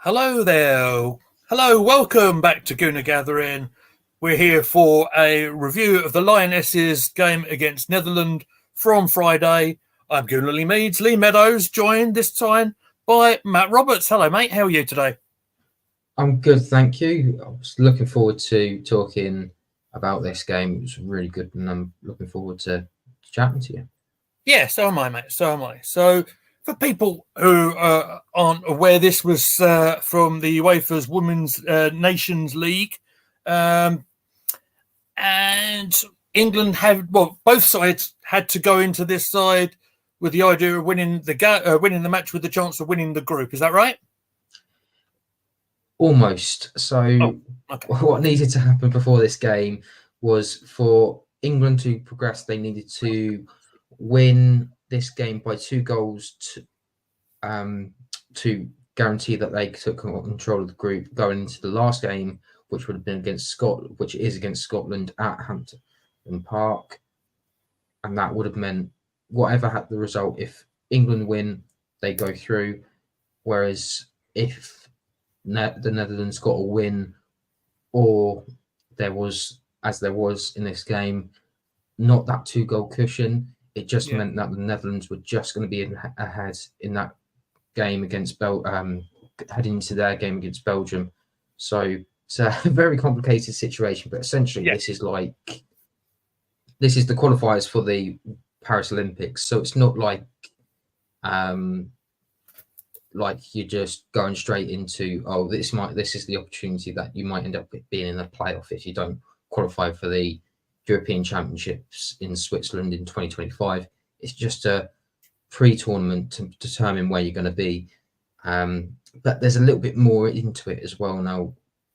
Hello there. Hello, welcome back to Gooner Gathering. We're here for a review of the Lionesses game against Netherlands from Friday. I'm Gooner Lee Meads, Lee Meadows, joined this time by Matt Roberts. Hello, mate. How are you today? I'm good, thank you. I was looking forward to talking about this game. It was really good, and I'm looking forward to chatting to you. Yeah, so am I, mate. So am I. So, for people who aren't aware, this was from the UEFA's Women's Nations League. Um, and England had both sides had to go into this side with the idea of winning the match with the chance of winning the group. Is that right? Almost. Oh, So, okay. what needed to happen before this game was for England to progress. They needed to win this game by 2 goals to guarantee that they took control of the group going into the last game, which would have been against Scotland, which is against Scotland at Hampton Park. And that would have meant whatever had the result, if England win, they go through. Whereas if the Netherlands got a win, or there was, as there was in this game, not that 2 goal cushion, it just meant that the Netherlands were just going to be ahead in that game against heading into their game against Belgium. So it's a very complicated situation, but essentially this is the qualifiers for the Paris Olympics. So it's not like you're just going straight into, this is the opportunity that you might end up being in the playoff if you don't qualify for the European Championships in Switzerland in 2025. It's just a pre-tournament to determine where you're going to be. But there's a little bit more into it as well now.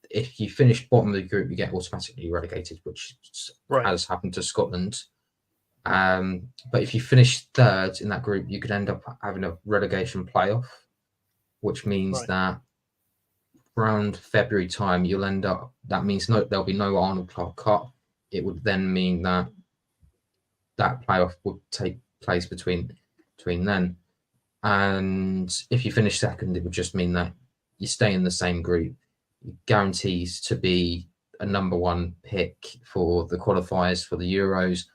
If you finish bottom of the group, you get automatically relegated, which has happened to Scotland. But if you finish third in that group, you could end up having a relegation playoff, which means that around February time, you'll end up. That means there'll be no Arnold Clark Cup. It would then mean that playoff would take place between then. And if you finish second, it would just mean that you stay in the same group. Guarantees to be a number one pick for the qualifiers for the Euros,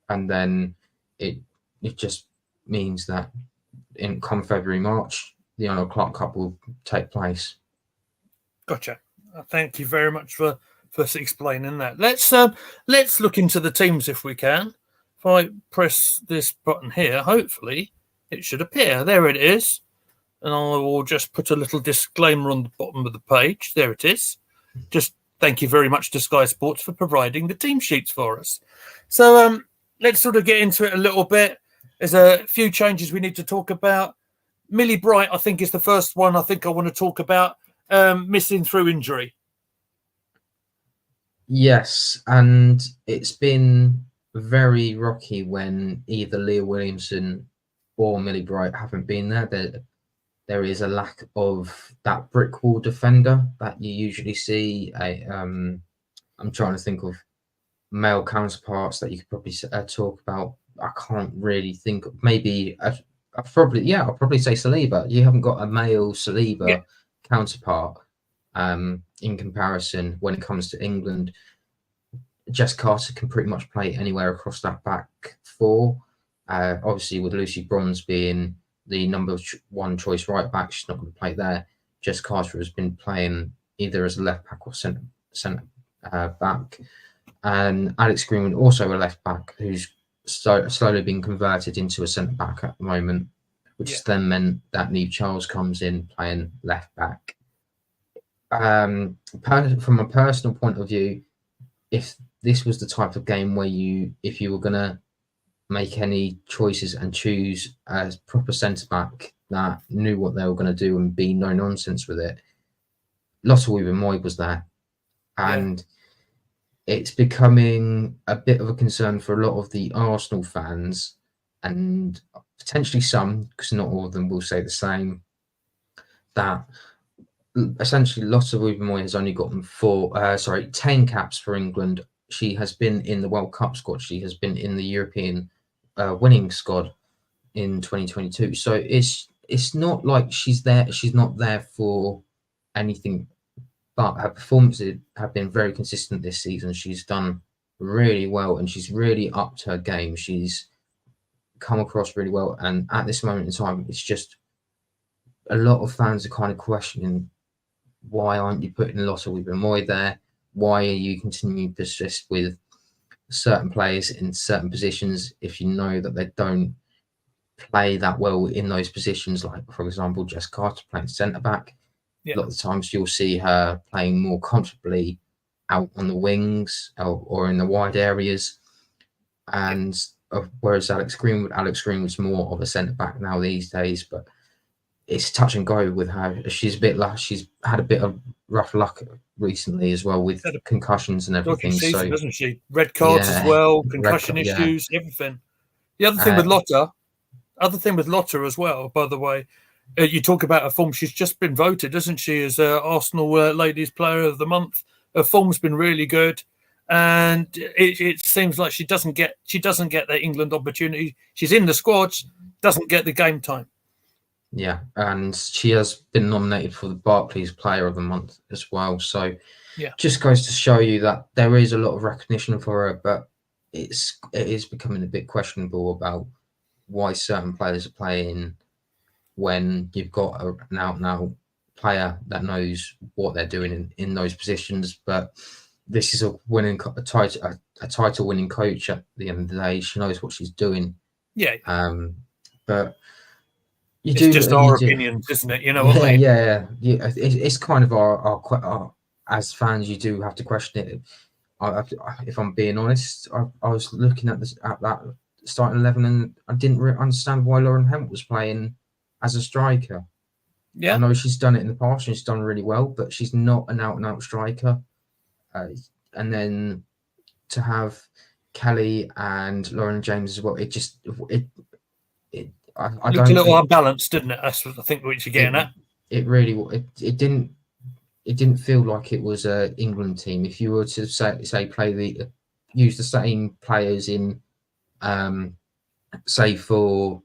and then it just means that come February, March, the Arnold Clark Cup will take place. Gotcha. Thank you very much for explaining that. Let's look into the teams if we can. If I press this button here, hopefully it should appear. There it is. And I will just put a little disclaimer on the bottom of the page. There it is. Just thank you very much to Sky Sports for providing the team sheets for us. So let's sort of get into it a little bit. There's a few changes we need to talk about. Millie Bright, I think, is the first one I think I want to talk about, missing through injury. Yes, and it's been very rocky when either Leah Williamson or Millie Bright haven't been there. There is a lack of that brick wall defender that you usually see. I'm trying to think of male counterparts that you could probably talk about. I can't really think. Maybe I'll probably say Saliba. You haven't got a male Saliba counterpart in comparison when it comes to England. Jess Carter can pretty much play anywhere across that back four. Obviously, with Lucy Bronze being the number one choice right back, she's not going to play there. Jess Carter has been playing either as a left back or centre back. And Alex Greenwood, also a left back, who's slowly been converted into a centre back at the moment, which has then meant that Niamh Charles comes in playing left back. From a personal point of view, if this was the type of game where if you were going to make any choices and choose a proper centre back that knew what they were going to do and be no nonsense with it, Lotte Wubben-Moy was there, and it's becoming a bit of a concern for a lot of the Arsenal fans, and potentially some, because not all of them will say the same, that essentially Lotte Wubben-Moy has only gotten 10 caps for England. She has been in the World Cup squad. She has been in the European winning squad in 2022. So it's not like she's there. She's not there for anything, but her performances have been very consistent this season. She's done really well, and she's really upped her game. She's come across really well, and at this moment in time, it's just a lot of fans are kind of questioning, why aren't you putting Lotte Wieber-Moy there? Why are you continuing to persist with certain players in certain positions if you know that they don't play that well in those positions? Like, for example, Jess Carter playing centre back. Yeah. A lot of the times you'll see her playing more comfortably out on the wings or in the wide areas. And whereas Alex Greenwood's more of a centre back now these days, but it's touch and go with her. She's had a bit of rough luck recently as well with concussions and Dodgy everything. season, So doesn't she? Red cards as well, concussion issues, everything. The other thing with Lotte as well, by the way, you talk about her form. She's just been voted, isn't she, as Arsenal Ladies Player of the Month. Her form's been really good, and it seems like she doesn't get the England opportunity. She's in the squad, doesn't get the game time. Yeah, and she has been nominated for the Barclays Player of the Month as well. So just goes to show you that there is a lot of recognition for her, but it is becoming a bit questionable about why certain players are playing when you've got an out-and-out player that knows what they're doing in those positions. But this is a title-winning coach at the end of the day. She knows what she's doing. Yeah. But it's just our opinions, isn't it? You know what I mean? Yeah. It's kind of our as fans, you do have to question it. If I'm being honest, I was looking at that starting 11, and I didn't understand why Lauren Hemp was playing as a striker. Yeah, I know she's done it in the past and she's done really well, but she's not an out-and-out striker. And then to have Kelly and Lauren James as well, it looked a little unbalanced, didn't it? That's what I think what you're getting at. It really it didn't feel like it was a England team. If you were to use the same players in say for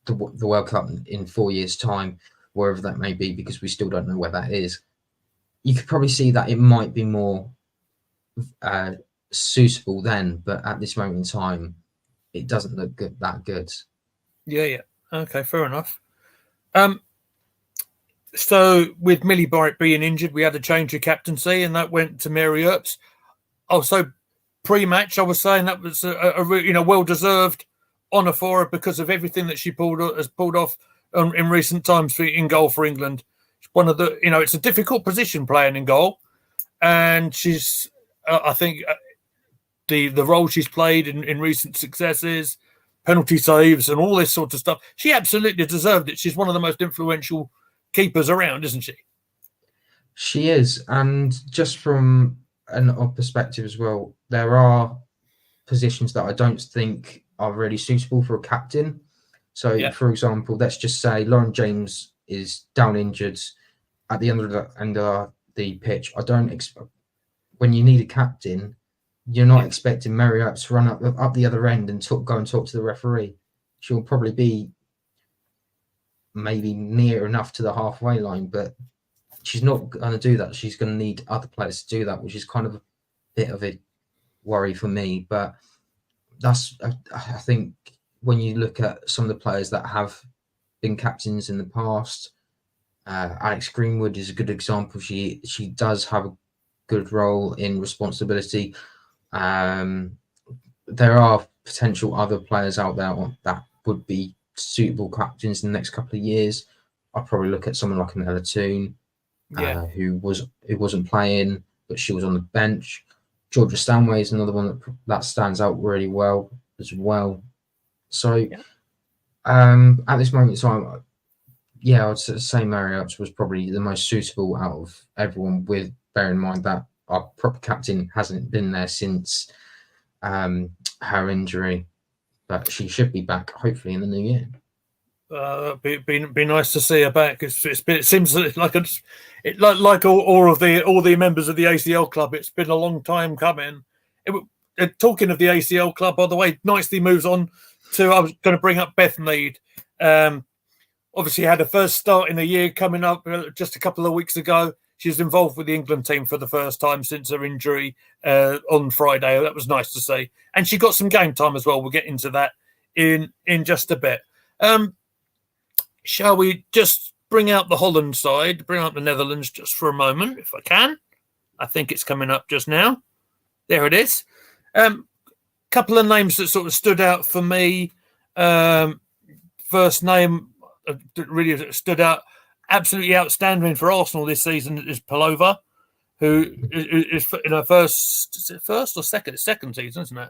the World Cup in 4 years' time, wherever that may be, because we still don't know where that is, you could probably see that it might be more suitable then. But at this moment in time, it doesn't look that good. Yeah. Okay, fair enough. So with Millie Bright being injured, we had a change of captaincy, and that went to Mary Earps. Also, pre-match, I was saying that was a well-deserved honour for her because of everything that she has pulled off in recent times in goal for England. One of the, it's a difficult position playing in goal, and she's, I think, the role she's played in recent successes, penalty saves, and all this sort of stuff, she absolutely deserved it. She's one of the most influential keepers around, isn't she? She is, and just from an odd perspective as well, there are positions that I don't think are really suitable for a captain. So, for example, let's just say Lauren James is down injured at the end of the pitch. I don't expect, when you need a captain, you're not expecting Mary Earps to run up the other end and go and talk to the referee. She'll probably be maybe near enough to the halfway line, but she's not going to do that. She's going to need other players to do that, which is kind of a bit of a worry for me. But I think when you look at some of the players that have been captains in the past, Alex Greenwood is a good example. She does have a good role in responsibility. There are potential other players out there that would be suitable captains in the next couple of years. I'd probably look at someone like Nella Toon, who wasn't playing, but she was on the bench. Georgia Stanway is another one that stands out really well as well. So at this moment in time, I'd say Mary Earps was probably the most suitable out of everyone, with bearing in mind that our proper captain hasn't been there since her injury, but she should be back hopefully in the new year. Be nice to see her back. It seems like all the members of the ACL club. It's been a long time coming. Talking of the ACL club, by the way, nicely moves on to, I was going to bring up Beth Mead. Obviously had her first start in the year coming up just a couple of weeks ago. she's involved with the England team for the first time since her injury on Friday. That was nice to see. And she got some game time as well. We'll get into that in just a bit. Shall we just bring out the Holland side, bring out the Netherlands just for a moment, if I can? I think it's coming up just now. There it is. Couple of names that sort of stood out for me. First name that really stood out, absolutely outstanding for Arsenal this season, is Palova, who is in her first or second season, isn't it?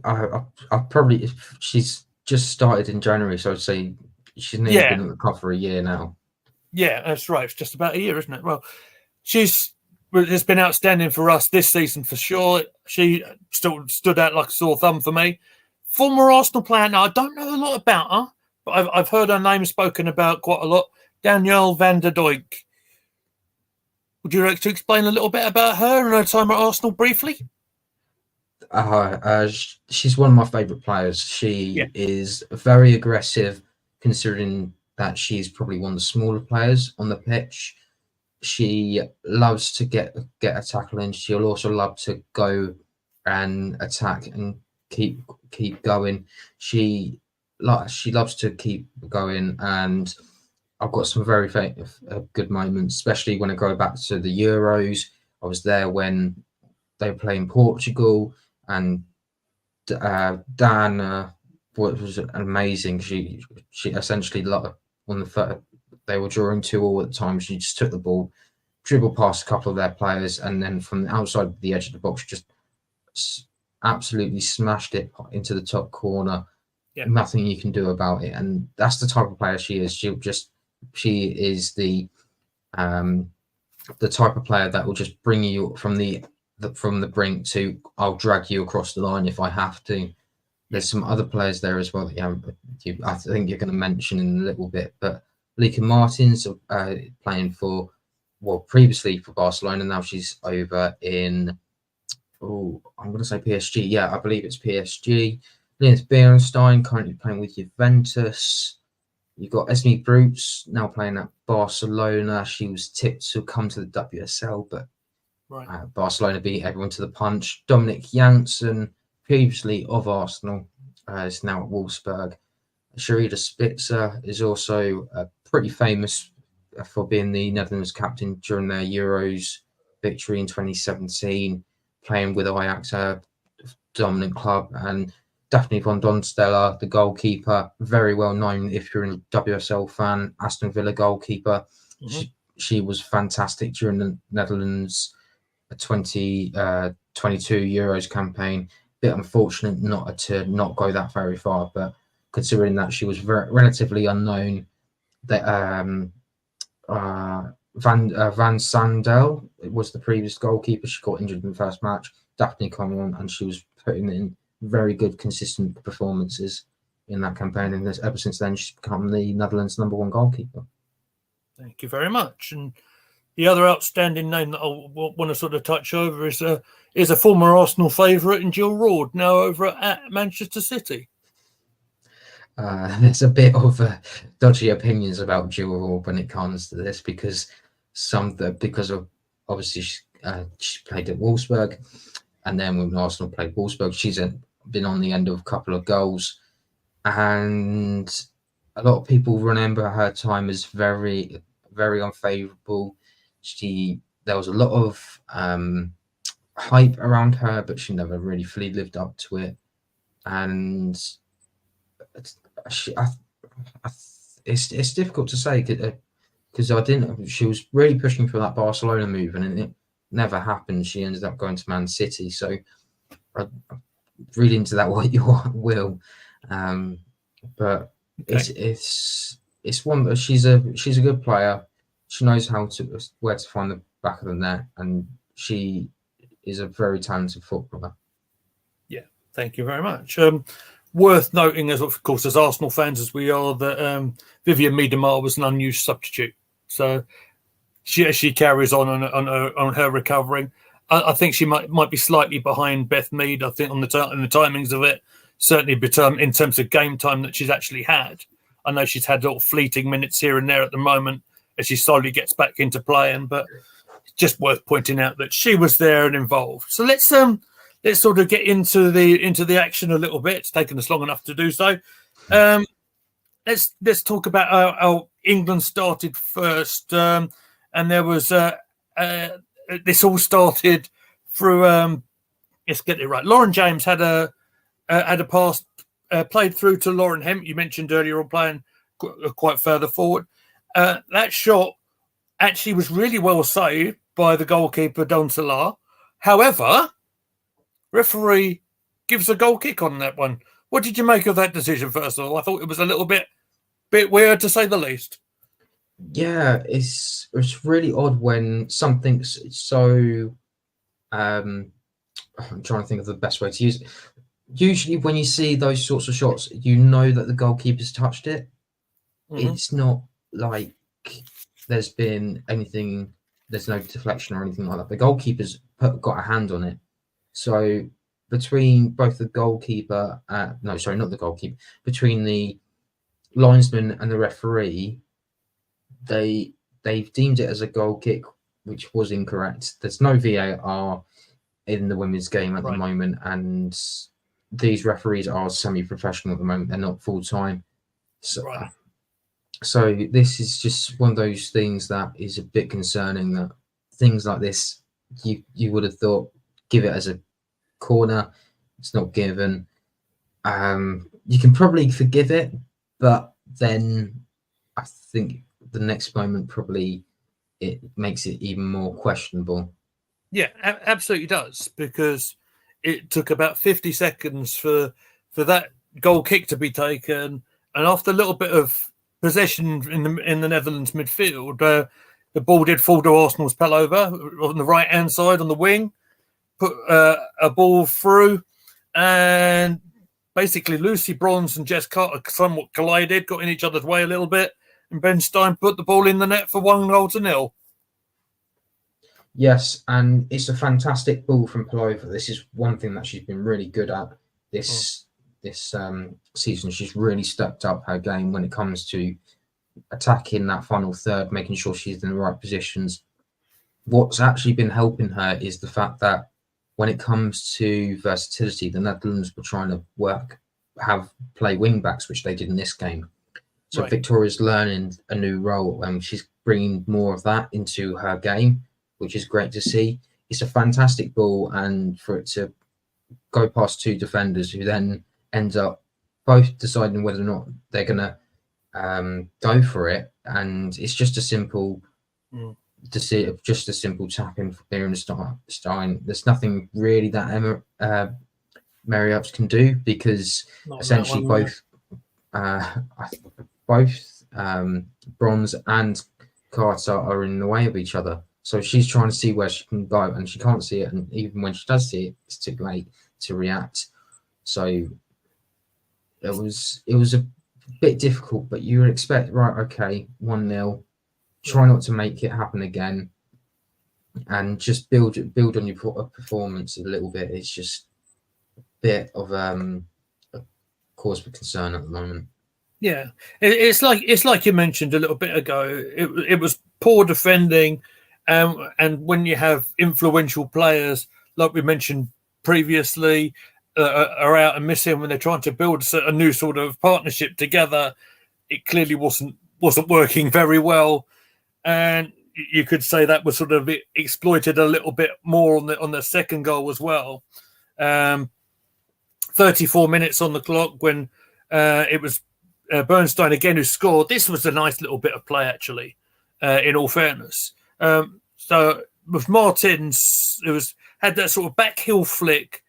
I probably, she's just started in January, so I'd say she's nearly been at the club for a year now. Yeah, that's right. It's just about a year, isn't it? Well, she's has been outstanding for us this season for sure. She still stood out like a sore thumb for me. Former Arsenal player. Now, I don't know a lot about her, but I've heard her name spoken about quite a lot. Danielle van der Duyk. Would you like to explain a little bit about her and her time at Arsenal briefly? She's one of my favourite players. She is very aggressive, considering that she's probably one of the smaller players on the pitch. She loves to get a tackle in. She'll also love to go and attack and keep going. She loves to keep going, and I've got some very good moments, especially when I go back to the Euros. I was there when they were playing Portugal, and Dan was amazing. She essentially on the they were drawing 2-2 at the time. She just took the ball, dribbled past a couple of their players, and then from the outside the edge of the box, just absolutely smashed it into the top corner. Yeah. Nothing you can do about it, and that's the type of player she is. She is the type of player that will just bring you from the brink to, I'll drag you across the line if I have to. There's some other players there as well that I think you're going to mention in a little bit, but Lika Martins playing previously for Barcelona. Now she's over in, I'm going to say PSG. Yeah, I believe it's PSG. Linus Beerenstein currently playing with Juventus. You've got Esme Brutes now playing at Barcelona. She was tipped to come to the WSL, but Barcelona beat everyone to the punch. Dominic Janssen, previously of Arsenal, is now at Wolfsburg. Sharida Spitzer is also pretty famous for being the Netherlands captain during their Euros victory in 2017, playing with Ajax, a dominant club, and Daphne von Donstella, the goalkeeper, very well known if you're a WSL fan, Aston Villa goalkeeper. Mm-hmm. She was fantastic during the Netherlands 2022 Euros campaign. Bit unfortunate not to go that very far, but considering that she was relatively unknown, that Van Sandel was the previous goalkeeper. She got injured in the first match. Daphne came on, and she was putting in very good, consistent performances in that campaign. And ever since then, she's become the Netherlands' #1 goalkeeper. Thank you very much. And the other outstanding name that I want to sort of touch over is a former Arsenal favourite in Jill Roord, now over at Manchester City. There's a bit of dodgy opinions about Jill Roord when it comes to this, because of obviously she played at Wolfsburg, and then when Arsenal played Wolfsburg, she's been on the end of a couple of goals, and a lot of people remember her time as very, very unfavourable. There was a lot of hype around her, but she never really fully lived up to it, and it's difficult to say because she was really pushing for that Barcelona move, and it never happened. She ended up going to Man City, so I read into that what you will, but okay. It's one. She's a good player. She knows where to find the back of the net, and she is a very talented footballer. Yeah, thank you very much. Worth noting, as of course, as Arsenal fans as we are, that Vivian Miedema was an unused substitute, so she carries on her recovering. I think she might be slightly behind Beth Mead. I think on the timings of it, certainly in terms of game time that she's actually had. I know she's had little fleeting minutes here and there at the moment, as she slowly gets back into playing. But just worth pointing out that she was there and involved. So let's sort of get into the action a little bit. It's taken us long enough to do so. Let's talk about how England started first, and there was this all started through. Let's get it right. Lauren James had a pass played through to Lauren Hemp. You mentioned earlier on playing quite further forward. That shot actually was really well saved by the goalkeeper Don Salah. However, referee gives a goal kick on that one. What did you make of that decision? First of all, I thought it was a little bit weird, to say the least. Yeah, it's really odd when something's so. I'm trying to think of the best way to use it. Usually, when you see those sorts of shots, you know that the goalkeeper's touched it. Mm-hmm. It's not like there's been anything. There's no deflection or anything like that. The goalkeeper's got a hand on it. So between both the goalkeeper, not the goalkeeper, between the linesman and the referee, they've deemed it as a goal kick, which was incorrect. There's no VAR in the women's game at the moment, and these referees are semi-professional at the moment. They're not full-time. So this is just one of those things that is a bit concerning, that things like this, you would have thought, give it as a corner. It's not given. You can probably forgive it, but then I think the next moment probably it makes it even more questionable. Yeah, absolutely does, because it took about 50 seconds for that goal kick to be taken, and after a little bit of possession in the Netherlands midfield, the ball did fall to Arsenal's Pelova on the right hand side on the wing, put a ball through, and basically Lucy Bronze and Jess Carter somewhat collided, got in each other's way a little bit, and Ben Stein put the ball in the net for 1-0. Yes, and it's a fantastic ball from Pelova. This is one thing that she's been really good at this season. She's really stepped up her game when it comes to attacking that final third, making sure she's in the right positions. What's actually been helping her is the fact that when it comes to versatility, the Netherlands were trying to play wing backs, which they did in this game. So Victoria's learning a new role, and she's bringing more of that into her game, which is great to see. It's a fantastic ball, and for it to go past two defenders who then end up both deciding whether or not they're going to go for it, and it's just a simple tapping for Miriam Stein. There's nothing really that Marriott can do, because essentially both Bronze and Carter are in the way of each other. So she's trying to see where she can go, and she can't see it. And even when she does see it, it's too late to react. So it was a bit difficult, but you would expect, 1-0. Try not to make it happen again, and just build on your performance a little bit. It's just a bit of a cause for concern at the moment. Yeah, it's like you mentioned a little bit ago. It was poor defending. And when you have influential players, like we mentioned previously, are out and missing when they're trying to build a new sort of partnership together, it clearly wasn't working very well. And you could say that was sort of exploited a little bit more on the second goal as well. 34 minutes on the clock when it was Bernstein again who scored. This was a nice little bit of play, actually, in all fairness. So with Martins, it had that sort of back heel flick.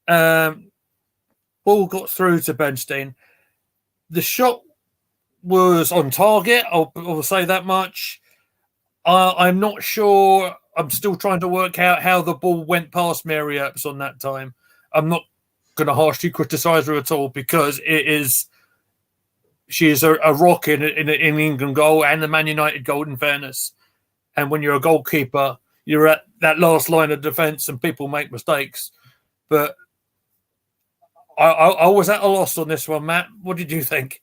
Ball got through to Bernstein. The shot was on target. I'll say that much. I'm not sure. I'm still trying to work out how the ball went past Mary Earps on that time. I'm not going to harshly criticise her at all, because she is a rock in England goal and the Man United goal, in fairness. And when you're a goalkeeper, you're at that last line of defence, and people make mistakes. But I was at a loss on this one, Matt. What did you think?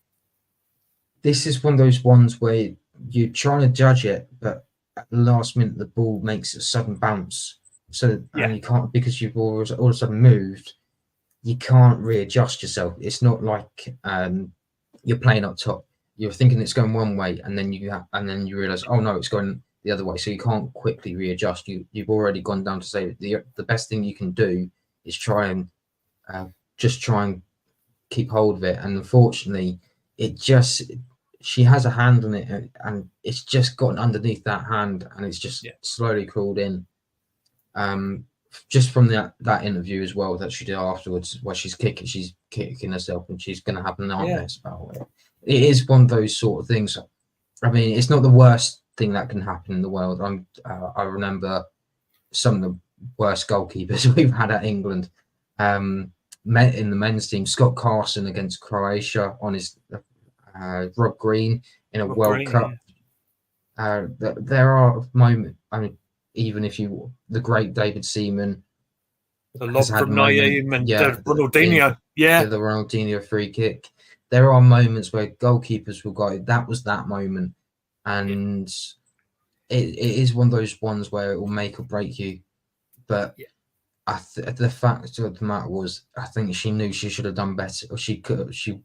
This is one of those ones where you're trying to judge it, but at the last minute the ball makes a sudden bounce. So Yeah. and you can't, because you've all of a sudden moved, you can't readjust yourself. It's not like you're playing up top. You're thinking it's going one way, and then you realize, oh no, it's going the other way. So you can't quickly readjust. You've already gone down to say the best thing you can do is try and just try and keep hold of it. And unfortunately, she has a hand on it, and it's just gotten underneath that hand, and it's just slowly crawled in. Just from that interview as well that she did afterwards, where she's kicking herself, and she's going to have nightmares about it. It is one of those sort of things. I mean, it's not the worst thing that can happen in the world. I remember some of the worst goalkeepers we've had at England. In the men's team, Scott Carson against Croatia on his Rob Green in a World Cup. Yeah. There are moments. I mean, even if the great David Seaman, the lob from Naeem and Ronaldinho, the Ronaldinho free kick. There are moments where goalkeepers will go, that was that moment, and it is one of those ones where it will make or break you. But the fact of the matter was, I think she knew she should have done better, or she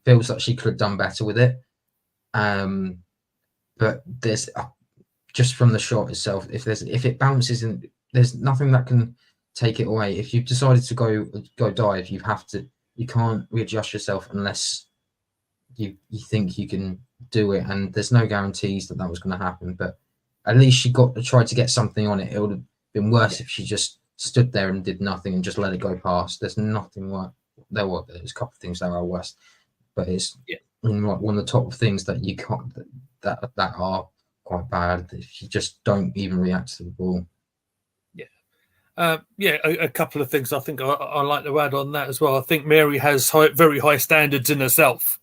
feels like she could have done better with it. But there's just from the shot itself, if it bounces, and there's nothing that can take it away. If you've decided to go dive, you can't readjust yourself unless you think you can do it, and there's no guarantees that was going to happen. But at least she tried to get something on it. It would have been worse if she just stood there and did nothing and just let it go past. There's nothing worse. There's a couple of things that are worse, but it's one of the top things that you can't that are quite bad if you just don't even react to the ball. A couple of things I think I like to add on that as well. I think Mary has very high standards in herself,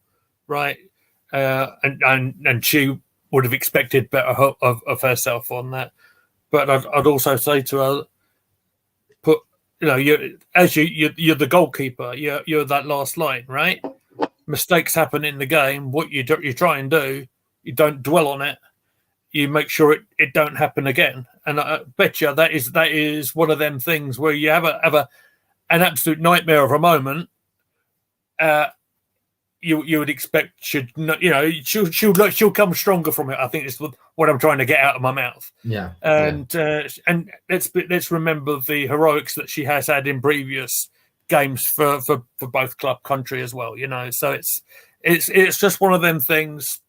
right? And she would have expected better of herself on that. But I'd also say to her, you're the goalkeeper. You're that last line, right? Mistakes happen in the game. What you try and do, you don't dwell on it. You make sure it don't happen again. And I bet you that is one of them things where you have an absolute nightmare of a moment. You would expect she'll come stronger from it. I think it's what I'm trying to get out of my mouth. Yeah. And let's remember the heroics that she has had in previous games for both club country as well. So it's just one of them things.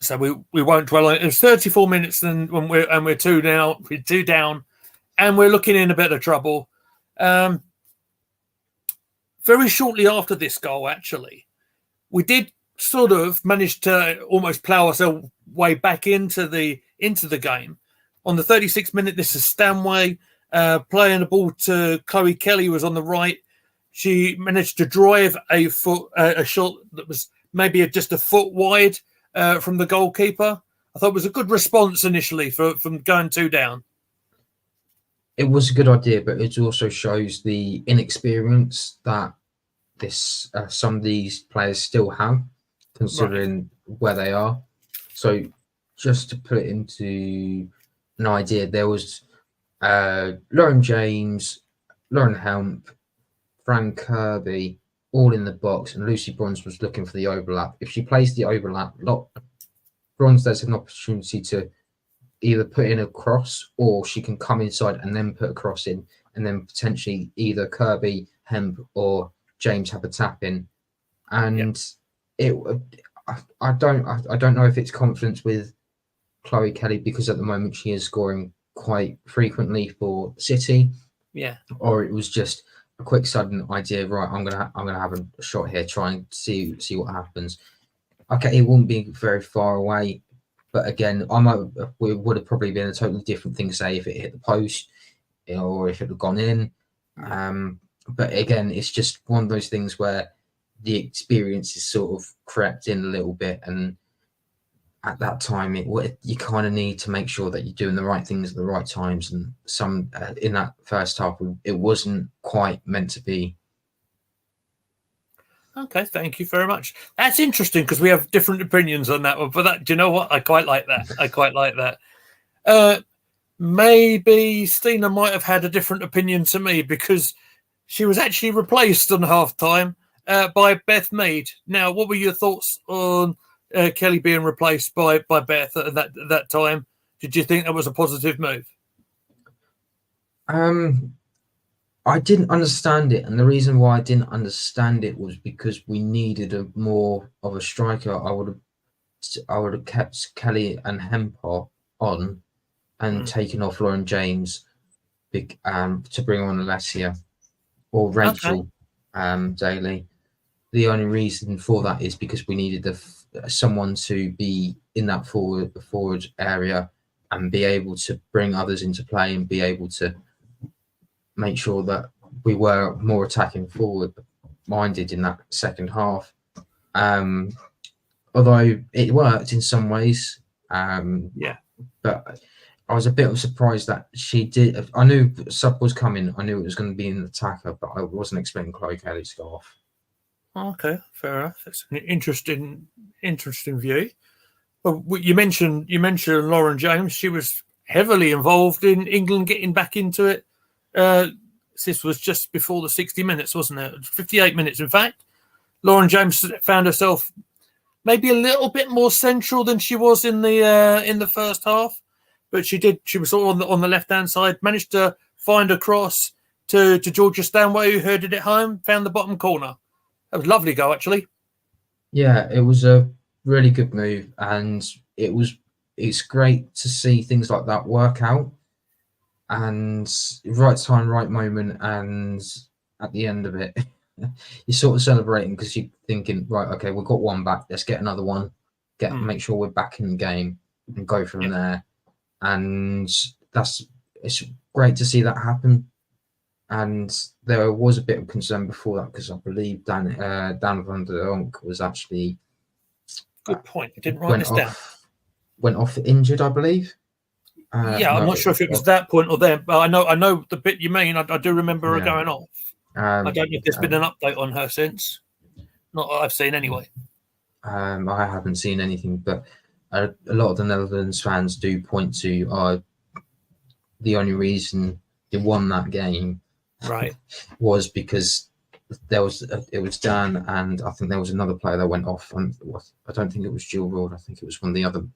So we won't dwell on it. It's 34 minutes, and we're 2 down, and we're looking in a bit of trouble. Very shortly after this goal, actually, we did sort of manage to almost plough ourselves way back into the game. On the 36th minute, this is Stanway playing the ball to Chloe Kelly, who was on the right. She managed to drive a shot that was maybe just a foot wide from the goalkeeper. I thought it was a good response initially from going 2 down. It was a good idea, but it also shows the inexperience that some of these players still have, considering where they are. So just to put it into an idea, there was Lauren James, Lauren Helmp, Fran Kirby, all in the box, and Lucy Bronze was looking for the overlap. If she plays the overlap, Bronze does have an opportunity to either put in a cross, or she can come inside and then put a cross in, and then potentially either Kirby, Hemp, or James have a tap in. And I don't know if it's confidence with Chloe Kelly, because at the moment she is scoring quite frequently for City. Yeah. Or it was just a quick sudden idea, right, I'm gonna have a shot here, try and see what happens. Okay, it wouldn't be very far away, but again, we would have probably been a totally different thing, say, if it hit the post, or if it had gone in. But again, it's just one of those things where the experience is sort of crept in a little bit, and at that time, you kind of need to make sure that you're doing the right things at the right times. And some in that first half, it wasn't quite meant to be. Okay, thank you very much. That's interesting because we have different opinions on that one. But that, do you know what? I quite like that. I quite like that. Maybe Stina might have had a different opinion to me because she was actually replaced on half time by Beth Mead. Now, what were your thoughts on Kelly being replaced by Beth at that time? Did you think that was a positive move? I didn't understand it, and the reason why I didn't understand it was because we needed a more of a striker. I would have kept Kelly and Hempel on and taken off Lauren James to bring on Alessia or Okay. Rachel Daly. The only reason for that is because we needed someone to be in that forward area and be able to bring others into play and be able to make sure that we were more attacking forward minded in that second half. Although it worked in some ways, but I was a bit of surprised that she did. I knew sub was coming. I knew it was going to be an attacker, but I wasn't expecting Chloe Kelly to go off. Okay, fair enough. That's an interesting view. Well, you mentioned Lauren James. She was heavily involved in England getting back into it. This was just before the 60 minutes, wasn't it? 58 minutes, in fact. Lauren James found herself maybe a little bit more central than she was in the first half, but she was sort of on the left hand side. Managed to find a cross to Georgia Stanway, who headed it home. Found the bottom corner. That was a lovely goal, actually. Yeah, it was a really good move, and it's great to see things like that work out, and right time, right moment, and at the end of it, you're sort of celebrating because you're thinking, right, okay, we've got one back, let's get another one, make sure we're back in the game and go from there. And it's great to see that happen. And there was a bit of concern before that because I believe Dan van der Donk was actually good point. I didn't write this down. Went off injured, I believe. I'm not sure if it was that point or then, but I know the bit you mean. I do remember her going off. I don't know if there's been an update on her since. Not that I've seen anyway. I haven't seen anything, but a lot of the Netherlands fans do point to the only reason they won that game, right, was because it was Dan, and I think there was another player that went off. And I don't think it was Jill Roord. I think it was one of the other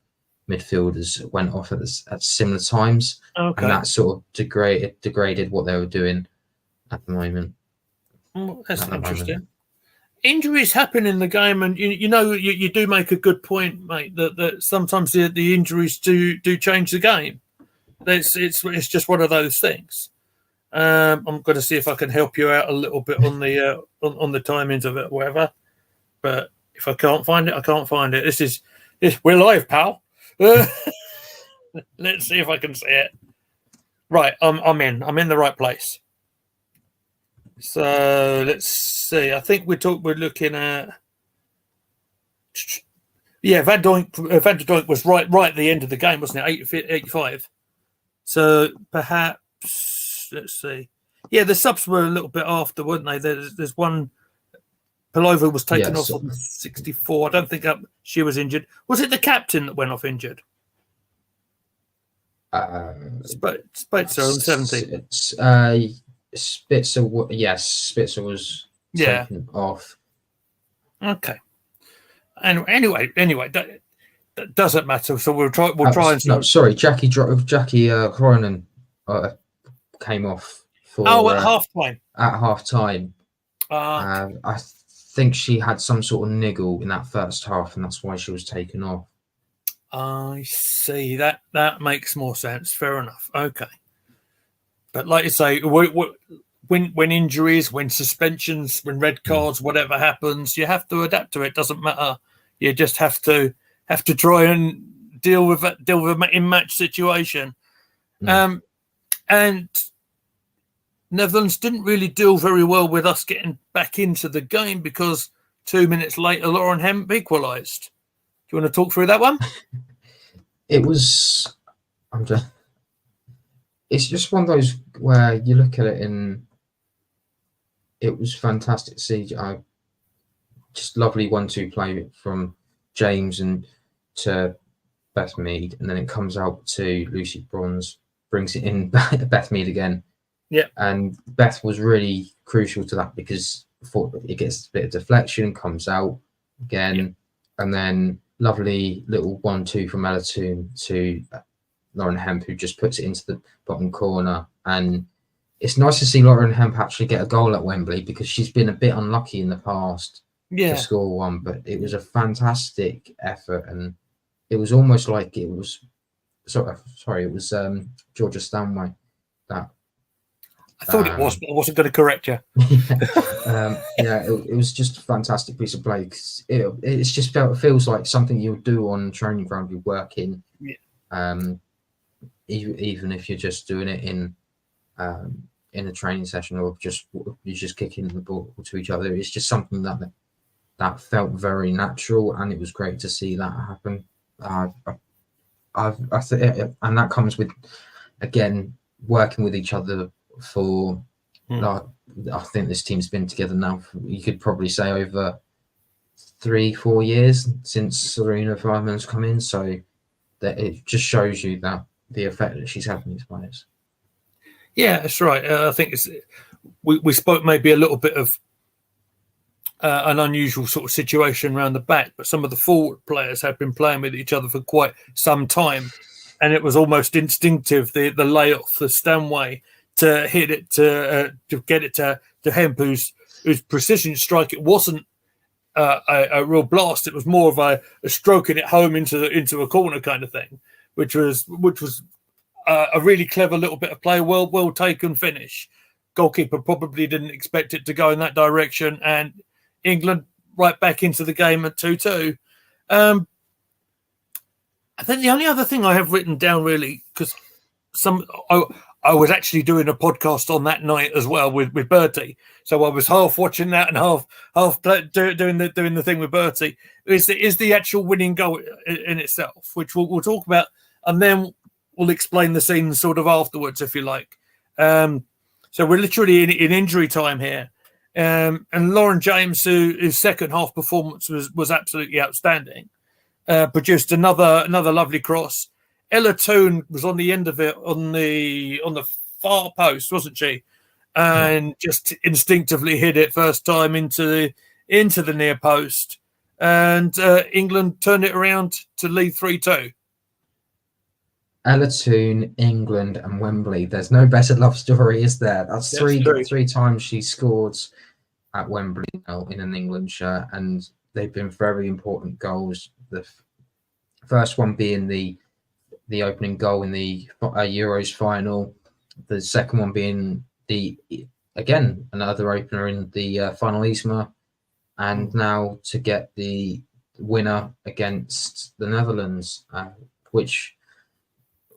midfielders that went off at similar times, and that sort of degraded what they were doing at the moment. That's interesting. Injuries happen in the game, and you do make a good point, mate. That sometimes the injuries do change the game. It's just one of those things. I'm going to see if I can help you out a little bit on the on the timings of it, or whatever. But if I can't find it, I can't find it. We're live, pal. Let's see if I can see it. Right, I'm in the right place. So let's see. I think we're looking at. Yeah, Van der Donk was right at the end of the game, wasn't it? 85. So perhaps let's see. Yeah, the subs were a little bit after, weren't they? There's one. Palova was taken off on 64. I don't think she was injured. Was it the captain that went off injured? Spitzer on 70. Spitzer, yes, Spitzer was taken off. Okay. And anyway, that doesn't matter. So we'll try. No, sorry, Jackie Cronin came off for. At half time. At half time, I think she had some sort of niggle in that first half, and that's why she was taken off. I see. That makes more sense. Fair enough. Okay. But like you say, when injuries, when suspensions, when red cards, whatever happens, you have to adapt to it. Doesn't matter. You just have to try and deal with an in-match situation. And Netherlands didn't really deal very well with us getting back into the game because 2 minutes later, Lauren Hemp equalised. Do you want to talk through that one? It's just one of those where you look at it and it was fantastic to see just lovely 1-2 play from James and to Beth Mead, and then it comes out to Lucy Bronze, brings it in Beth Mead again. Yeah. And Beth was really crucial to that because it gets a bit of deflection, comes out again, and then lovely little 1-2 from Ella Toon to Lauren Hemp, who just puts it into the bottom corner. And it's nice to see Lauren Hemp actually get a goal at Wembley because she's been a bit unlucky in the past to score one, but it was a fantastic effort, and it was almost like it was it was Georgia Stanway that I thought it was, but I wasn't going to correct you. It was just a fantastic piece of play because it's just feels like something you would do on training ground you work in. Even if you're just doing it in a training session or you're just kicking the ball to each other. It's just something that felt very natural, and it was great to see that happen. And that comes with, again, working with each other for. I think this team's been together now. You could probably say over 3-4 years since Serena Fireman's come in. So that it just shows you that the effect that she's having these players. Yeah, that's right. I think we spoke maybe a little bit of an unusual sort of situation around the back, but some of the forward players have been playing with each other for quite some time, and it was almost instinctive the layoff for Stanway to hit it to get it to Hemp, whose precision strike. It wasn't a real blast; it was more of a stroking it home into a corner kind of thing, which was a really clever little bit of play, well taken finish. Goalkeeper probably didn't expect it to go in that direction, and England right back into the game at 2-2. I think the only other thing I have written down really, because I was actually doing a podcast on that night as well with Bertie, so I was half watching that and half doing the thing with Bertie. Is the actual winning goal in itself, which we'll talk about, and then we'll explain the scene sort of afterwards, if you like. So we're literally in injury time here. And Lauren James, whose second half performance was absolutely outstanding, produced another lovely cross. Ella Toon was on the end of it on the far post, wasn't she? And just instinctively hit it first time into the near post. And England turned it around to lead 3-2. Ella Toon, England, and Wembley. There's no better love story, is there? That's three times she scored at Wembley now in an England shirt, and they've been very important goals. The first one being the opening goal in the Euros final. The second one being another opener in the finalissima, and now to get the winner against the Netherlands, which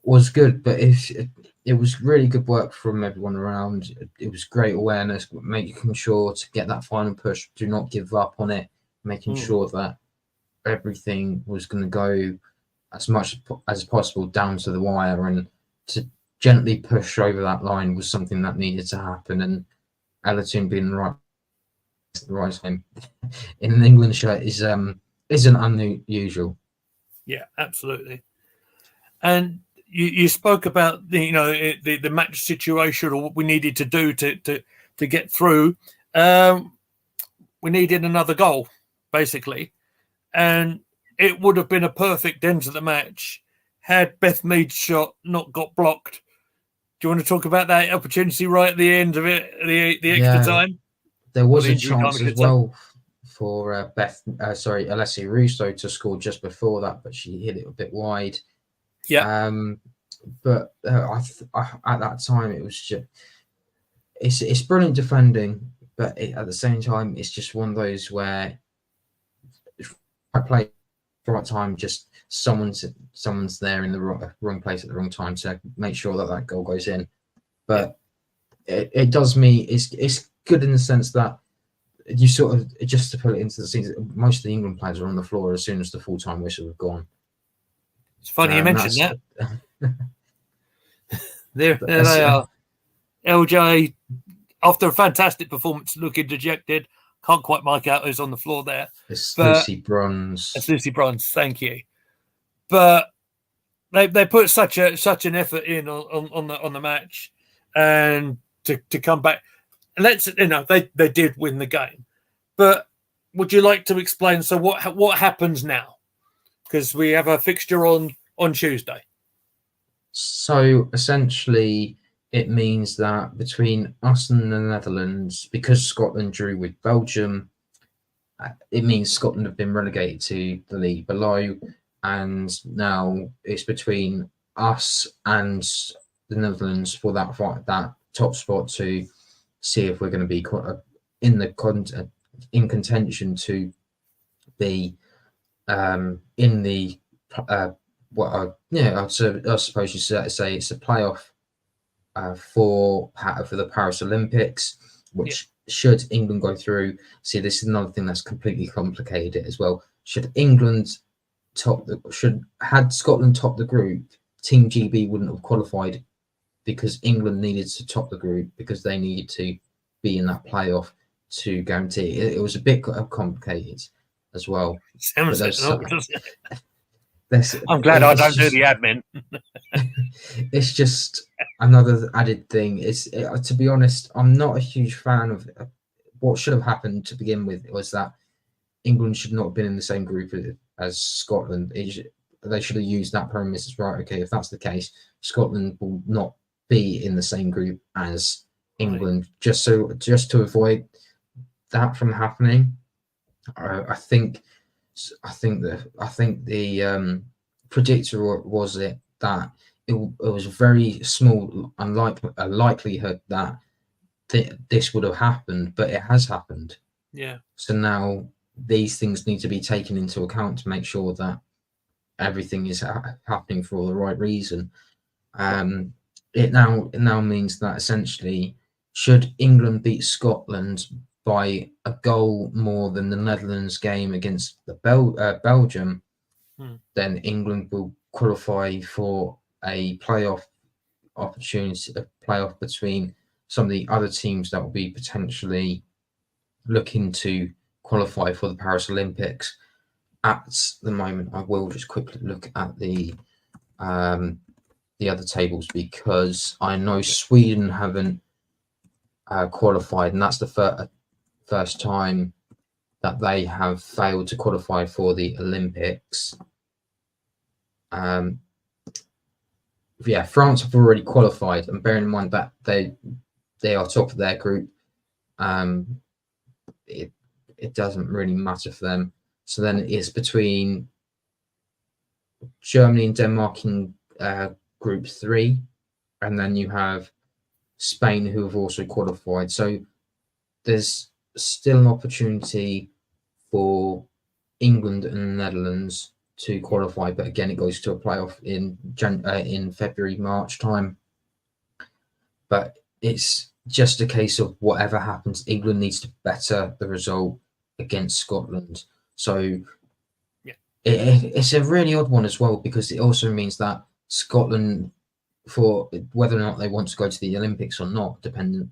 was good, but it was really good work from everyone around. It was great awareness, making sure to get that final push, do not give up on it, making sure that everything was going to go as much as possible down to the wire, and to gently push over that line was something that needed to happen. And Ella Toon being the right time in an England shirt isn't unusual. Yeah, absolutely. And you spoke about the match situation, or what we needed to do to get through. We needed another goal, basically, and it would have been a perfect end to the match had Beth Mead's shot not got blocked. Do you want to talk about that opportunity right at the end of it, the extra time? There was a chance as well for Alessia Russo to score just before that, but she hit it a bit wide. Yeah. But at that time, it was just it's brilliant defending, but at the same time, it's just one of those where I play at the right time, just someone's there in the wrong place at the wrong time to make sure that goal goes in. But it does me. It's good in the sense that you sort of, just to put it into the scene, most of the England players are on the floor as soon as the full-time whistle have gone. It's funny you mentioned that. There they are. LJ, after a fantastic performance, looking dejected. Can't quite make out who's on the floor there. It's But Lucy Bronze. it's Lucy Bronze. Thank you. But they put such an effort in on the match, and to come back. They did win the game. But would you like to explain? So what happens now? Because we have a fixture on Tuesday. So essentially, it means that between us and the Netherlands, because Scotland drew with Belgium, it means Scotland have been relegated to the league below, and now it's between us and the Netherlands for that top spot to see if we're going to be in contention to be in the I suppose you say it's a playoff for the Paris Olympics, which should England go through. See, this is another thing that's completely complicated as well. Should England had Scotland top the group, Team GB wouldn't have qualified because England needed to top the group because they needed to be in that playoff to guarantee. It was a bit complicated as well. I'm glad I don't do the admin. It's just another added thing. To be honest, I'm not a huge fan of what should have happened to begin with. Was that England should not have been in the same group as Scotland. They should have used that premise as right. Okay, if that's the case, Scotland will not be in the same group as England, just to avoid that from happening. I think the predictor was that it was very small likelihood that this would have happened, but it has happened. Yeah. So now these things need to be taken into account to make sure that everything is happening for the right reason. It now means that essentially, should England beat Scotland by a goal more than the Netherlands game against the Belgium, then England will qualify for a playoff opportunity, a playoff between some of the other teams that will be potentially looking to qualify for the Paris Olympics. At the moment, I will just quickly look at the other tables because I know Sweden haven't qualified, and that's the first time that they have failed to qualify for the Olympics. France have already qualified, and bearing in mind that they are top of their group, it doesn't really matter for them. So then it's between Germany and Denmark in Group 3, and then you have Spain, who have also qualified. So there's still an opportunity for England and the Netherlands to qualify, but again, it goes to a playoff in February, March time. But it's just a case of whatever happens, England needs to better the result against Scotland. So it's a really odd one as well, because it also means that Scotland, for whether or not they want to go to the Olympics or not, depending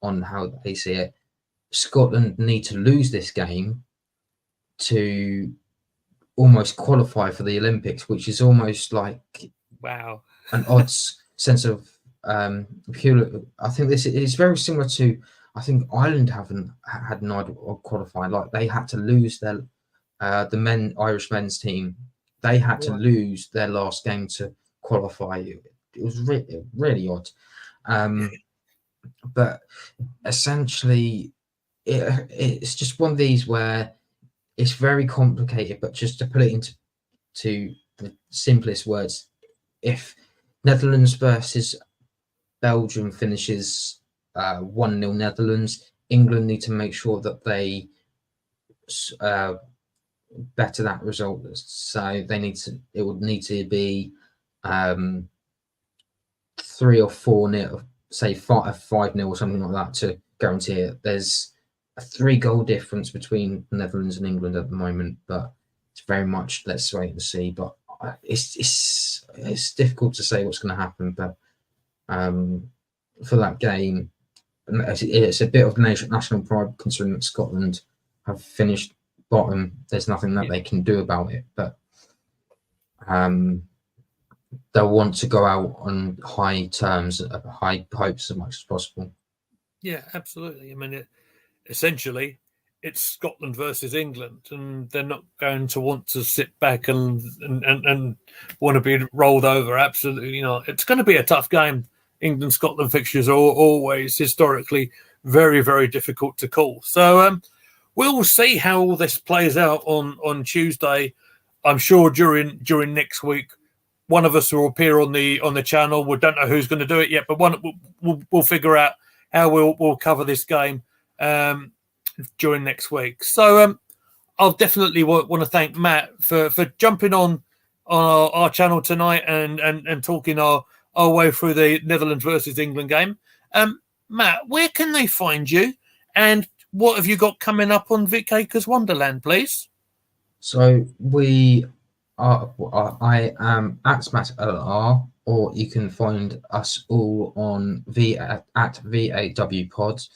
on how they see it, Scotland need to lose this game to almost qualify for the Olympics, which is almost like an odd sense of pure. I think this is very similar to, I think Ireland haven't had an odd qualify. Like they had to lose their Irish men's team. They had to lose their last game to qualify. It was really odd. But essentially, it's just one of these where it's very complicated. But just to put it into the simplest words, if Netherlands versus Belgium finishes 1-0 Netherlands, England need to make sure that they better that result. So it would need to be 3 or 4-0, say 5-0 or something like that to guarantee it. There's a 3-goal difference between the Netherlands and England at the moment, but it's very much let's wait and see. But it's difficult to say what's going to happen. But for that game, it's a bit of national pride considering that Scotland have finished bottom. There's nothing that they can do about it, but they'll want to go out on high terms, high hopes as much as possible. Yeah, absolutely. I mean, essentially, it's Scotland versus England, and they're not going to want to sit back and want to be rolled over. Absolutely not. It's going to be a tough game. England Scotland fixtures are always historically very, very difficult to call. So we'll see how all this plays out on Tuesday. I'm sure during next week, one of us will appear on the channel. We don't know who's going to do it yet, but we'll figure out how we'll cover this game during next week. So I'll definitely want to thank Matt for jumping on our channel tonight and talking our way through the Netherlands versus England game. Matt, where can they find you, and what have you got coming up on Vic Akers Wonderland, please? So I am at Matt LR, or you can find us all on at VAW Pods.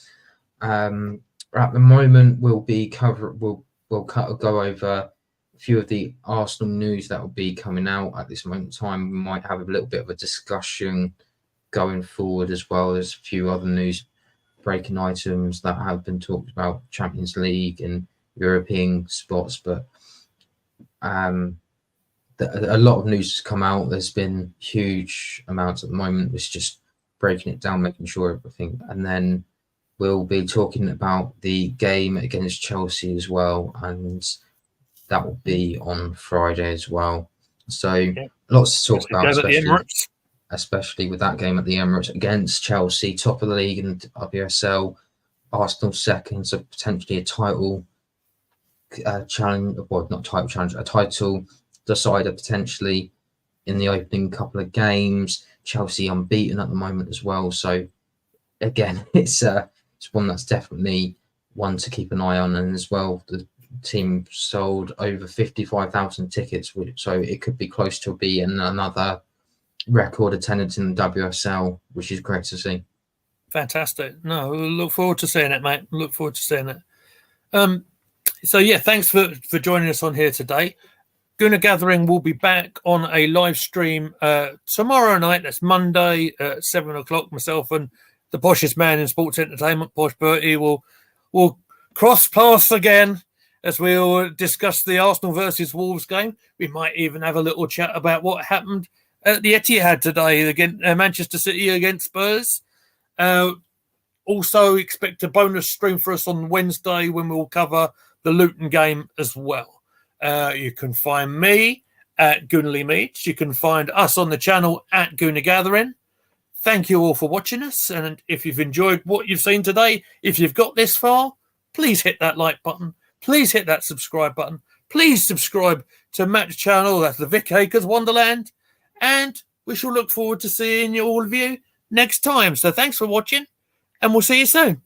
At the moment, we'll go over a few of the Arsenal news that will be coming out at this moment in time. We might have a little bit of a discussion going forward as well. There's a few other news breaking items that have been talked about, Champions League and European spots, but a lot of news has come out. There's been huge amounts at the moment. It's just breaking it down, making sure everything, and then we'll be talking about the game against Chelsea as well, and that will be on Friday as well. So lots to talk about, especially with that game at the Emirates against Chelsea, top of the league in WSL, Arsenal second, so potentially a title challenge, well, not title challenge, a title decider potentially in the opening couple of games. Chelsea unbeaten at the moment as well. So again, it's one that's definitely one to keep an eye on. And as well, the team sold over 55,000 tickets, so it could be close to being another record attendance in the WSL, which is great to see. Fantastic. No, look forward to seeing it, mate. Look forward to seeing it. So yeah, thanks for joining us on here today. Gooner Gathering will be back on a live stream tomorrow night. That's Monday at 7 o'clock. Myself and the poshest man in sports entertainment, Posh Bertie, will cross paths again as we'll discuss the Arsenal versus Wolves game. We might even have a little chat about what happened at the Etihad today against Manchester City against Spurs. Also expect a bonus stream for us on Wednesday when we'll cover the Luton game as well. You can find me at Goonerly Meets. You can find us on the channel at Gooner Gathering. Thank you all for watching us. And if you've enjoyed what you've seen today, if you've got this far, please hit that like button. Please hit that subscribe button. Please subscribe to Matt's channel. That's the Vic Akers Wonderland. And we shall look forward to seeing all of you next time. So thanks for watching, and we'll see you soon.